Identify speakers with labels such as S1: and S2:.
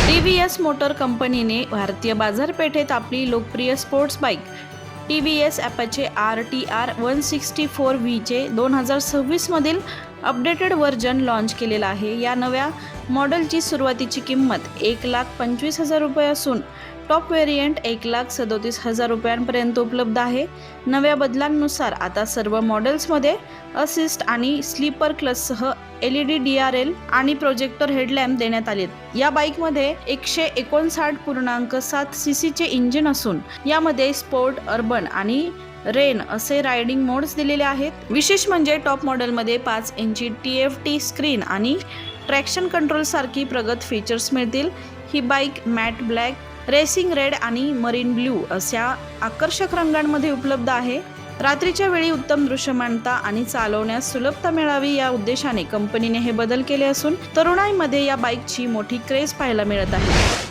S1: TVS. Motor कंपनीने भारतीय बाजारपेठेत आपली लोकप्रिय स्पोर्ट्स बाईक टी.व्ही.एस. ॲपाचे RTR 164Vचे 2026 मधील अपडेटेड व्हर्जन लॉन्च केलेला आहे। या नव्या मॉडेलची सुरुवातीची किंमत 1,25,000 रुपये असून टॉप व्हेरियंट 1,37,000 रुपयांपर्यंत उपलब्ध आहे। नव्या बदलांनुसार आता सर्व मॉडेल्समध्ये असिस्ट आणि स्लीपर क्लचसह LED DRL आणि प्रोजेक्टर हेडलॅम्प देण्यात आले। या बाईकमध्ये 159.7 सीसीचे इंजिन असून यामध्ये स्पोर्ट, अर्बन आणि रेन असे रायडिंग मोड्स दिलेले आहेत। विशेष म्हणजे टॉप मॉडेलमध्ये 5 इंची TFT स्क्रीन आणि ट्रॅक्शन कंट्रोल सारखी प्रगत फीचर्स मिळतील। ही bike matte black, racing red आणि मरीन ब्ल्यू अशा आकर्षक रंगांमध्ये उपलब्ध आहे। रात्रीच्या वेळी उत्तम दृश्यमानता आणि चालवण्यास सुलभता मिळावी या उद्देशाने कंपनीने हे बदल केले असून तरुणाईमध्ये या बाईकची मोठी क्रेज पाहायला मिळत आहे।